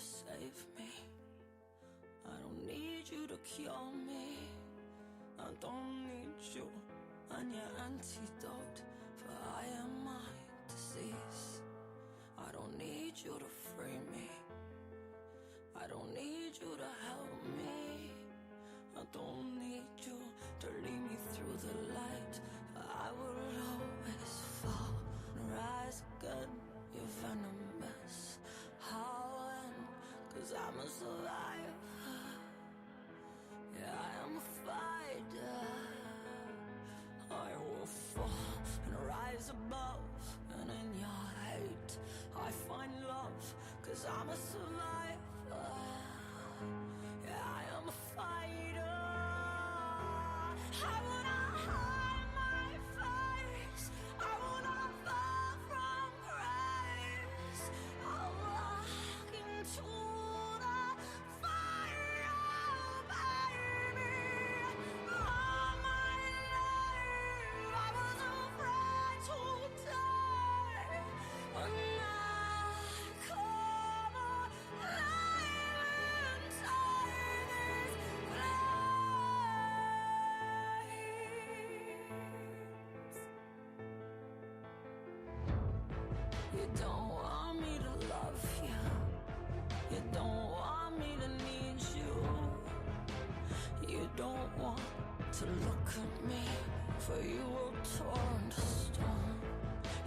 save me. I don't need you to cure me. I don't need you and your antidote, for I am my disease. I don't need you to free me. I don't need you to help me. I don't need you to lead me through the light. I will always fall and rise again. You're venomous. How and 'cause I'm a survivor. Yeah, I am a fighter. I will fall and rise above. And in your hate I find love. 'Cause I'm a survivor. Yeah, I am a fighter. I will not hide my face. I will not fall from grace. I'll walk into the fire, baby. All my life I was afraid to die. But now I come alive inside this place. You don't want me to love you. You don't want me to need you. You don't want to look at me, for you will turn to stone.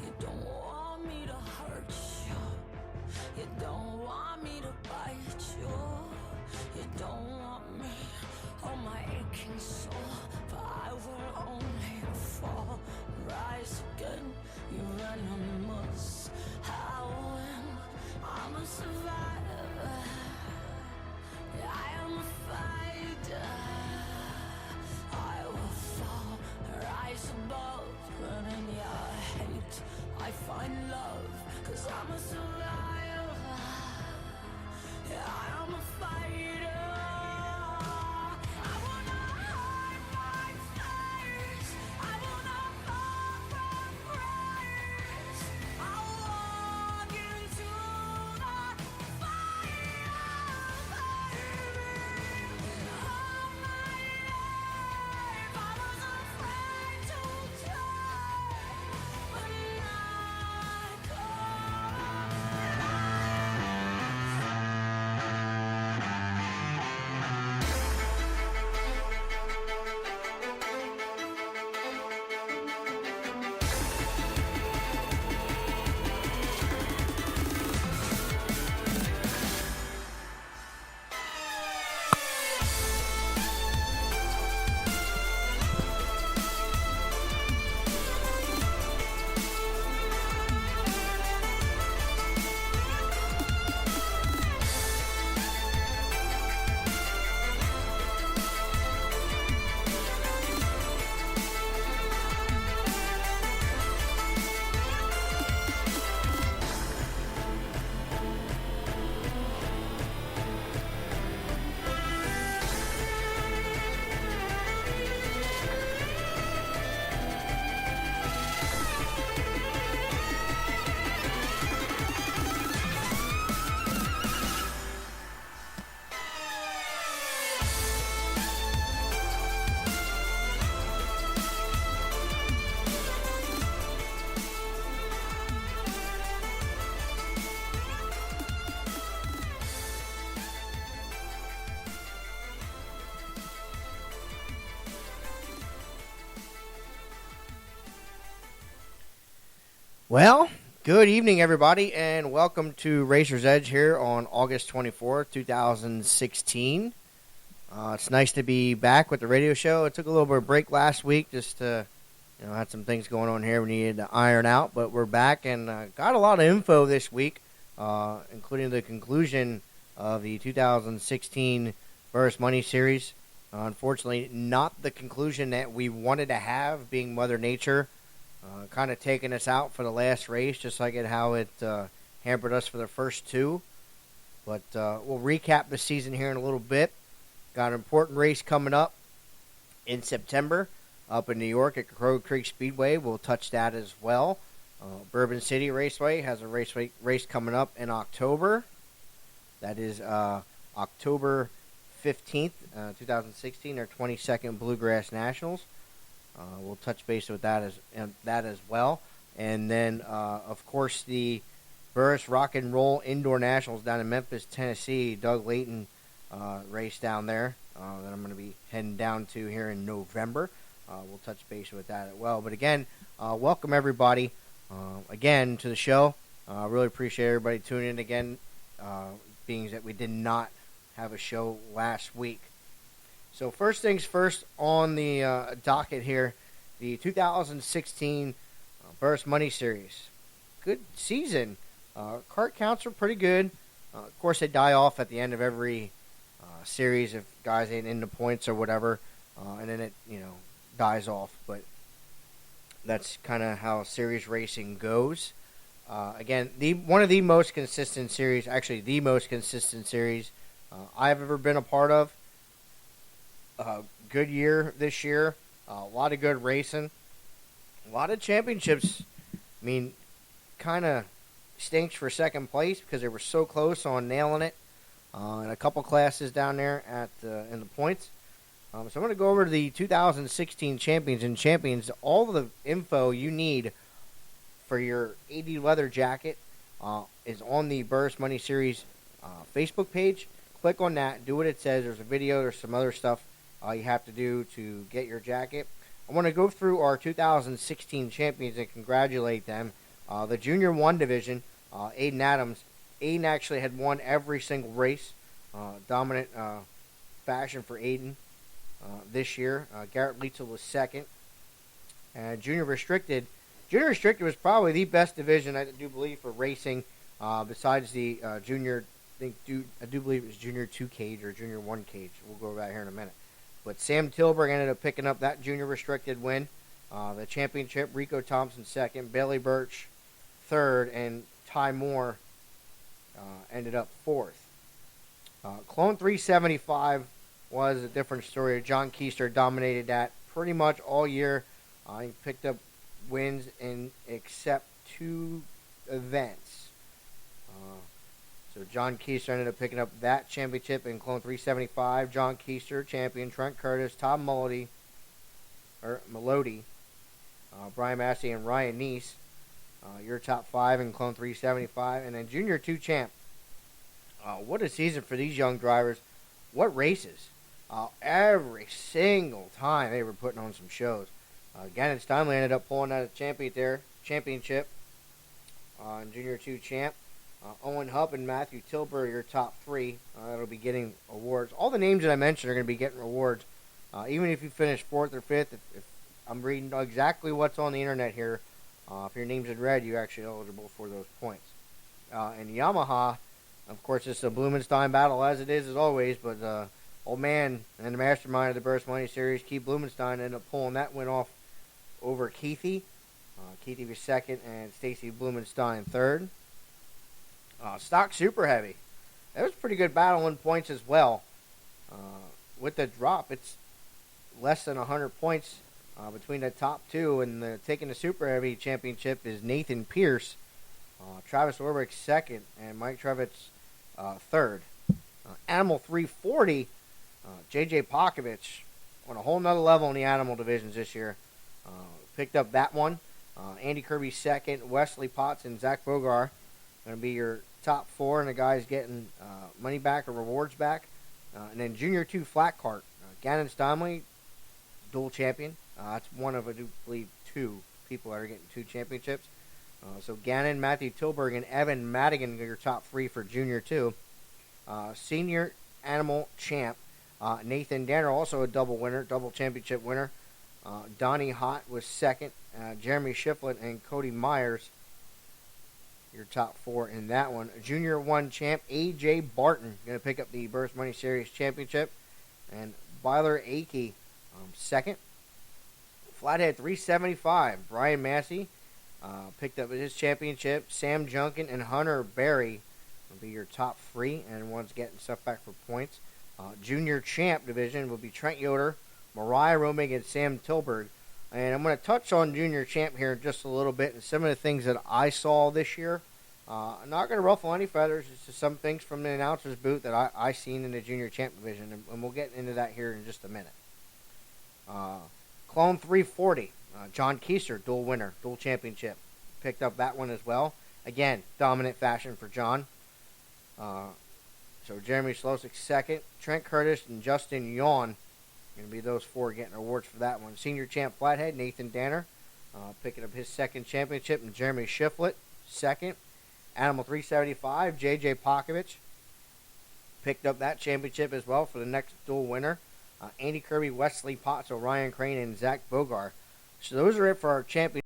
You don't want me to hurt you. You don't want me to bite you. You don't want me on my aching soul, for I will only fall, rise again. You venomous. How and I'm a survivor. Yeah, I am a fighter. I will fall, rise above, and in your hate I find love. 'Cause I'm a survivor. Yeah, I am a fighter. I will not hide my face. I will not fall from grace. I'll walk into the fire, baby. All my life I was afraid to die. But now I come Well, good evening, everybody, and welcome to Racer's Edge here on August 24th, 2016. It's nice to be back with the radio show. It took a little bit of break last week just to, had some things going on here we needed to iron out, but we're back and got a lot of info this week, including the conclusion of the 2016 Burris Money Series. Unfortunately, not the conclusion that we wanted to have, being Mother Nature kind of taking us out for the last race, just like how it hampered us for the first two. But we'll recap the season here in a little bit. Got an important race coming up in September up in New York at Crow Creek Speedway. We'll touch that as well. Bourbon City Raceway has a race coming up in October. That is October 15th, 2016, their 22nd Bluegrass Nationals. We'll touch base with that as well. And then, of course, the Burris Rock and Roll Indoor Nationals down in Memphis, Tennessee. Doug Layton race down there that I'm going to be heading down to here in November. We'll touch base with that as well. But again, welcome everybody again to the show. Really appreciate everybody tuning in again, being that we did not have a show last week. So first things first on the docket here, the 2016 Burris Money Series. Good season. Cart counts are pretty good. Of course, they die off at the end of every series if guys ain't in the points or whatever, and then it dies off. But that's kind of how series racing goes. Again, one of the most consistent series, actually the most consistent series I've ever been a part of. Good year this year. A lot of good racing. A lot of championships. I mean, kind of stinks for second place because they were so close on nailing it in a couple classes down there in the points. So I'm going to go over to the 2016 champions and champions. All the info you need for your 80 leather jacket is on the Burris Money Series Facebook page. Click on that. Do what it says. There's a video. There's some other stuff you have to do to get your jacket. I want to go through our 2016 champions and congratulate them. The Junior 1 division, Aiden Adams. Aiden actually had won every single race. Dominant fashion for Aiden this year. Garrett Lietzel was second. And Junior Restricted. Junior Restricted was probably the best division, I do believe, for racing besides the Junior. I do believe it was Junior 2 cage or Junior 1 cage. We'll go over that here in a minute. But Sam Tilburg ended up picking up that Junior Restricted win. The championship, Rico Thompson second, Bailey Birch third, and Ty Moore ended up fourth. Clone 375 was a different story. John Keister dominated that pretty much all year. He picked up wins in except 2 events. So John Keister ended up picking up that championship in Clone 375. John Keister, champion. Trent Curtis, Tom Melody, Brian Massey, and Ryan Neese. Your top 5 in Clone 375. And then Junior 2 champ. What a season for these young drivers. What races. Every single time they were putting on some shows. Gannon Steinley ended up pulling out a championship. Junior 2 champ. Owen Hupp and Matthew Tilburg, your top 3. That'll be getting awards. All the names that I mentioned are going to be getting awards. Even if you finish 4th or 5th, if I'm reading exactly what's on the internet here, if your name's in red, you're actually eligible for those points. And Yamaha, of course, it's a Blumenstein battle as it is as always, but old man and the mastermind of the Burris Money Series, Keith Blumenstein, ended up pulling that win off over Keithy. Keithy was second and Stacy Blumenstein third. Stock Super Heavy. That was a pretty good battle in points as well. With the drop, it's less than 100 points between the top 2, and taking the Super Heavy championship is Nathan Pierce, Travis Orbeck second, and Mike Trevitz third. Animal 340, J.J. Pokovich on a whole nother level in the animal divisions this year. Picked up that one. Andy Kirby second, Wesley Potts and Zach Bogar going to be your top 4, and the guys getting money back or rewards back. And then Junior 2 flat cart, Gannon Stomley, dual champion. That's one of, I do believe, 2 people that are getting 2 championships. So Gannon, Matthew Tilburg, and Evan Madigan are your top 3 for Junior 2. Senior animal champ, Nathan Danner, also a double championship winner. Donnie Hott was second. Jeremy Shiflett and Cody Myers, your top 4 in that one. Junior 1 champ, A.J. Barton, going to pick up the Burris Money Series championship. And Byler Akey, second. Flathead 375, Brian Massey picked up his championship. Sam Junkin and Hunter Berry will be your top 3, and one's getting stuff back for points. Junior champ division will be Trent Yoder, Mariah Romig, and Sam Tilburg. And I'm going to touch on Junior Champ here in just a little bit and some of the things that I saw this year I'm not going to ruffle any feathers. It's just some things from the announcer's booth that I seen in the junior champ division, and we'll get into that here in just a minute. Clone 340, John Keiser, dual winner, dual championship. Picked up that one as well. Again, dominant fashion for John. So Jeremy Slosik second. Trent Curtis and Justin Yawn going to be those four getting awards for that one. Senior champ Flathead, Nathan Danner, picking up his second championship, and Jeremy Shiflett second. Animal 375, J.J. Pokovich picked up that championship as well for the next dual winner. Andy Kirby, Wesley Potts, Ryan Crane, and Zach Bogar. So those are it for our champions.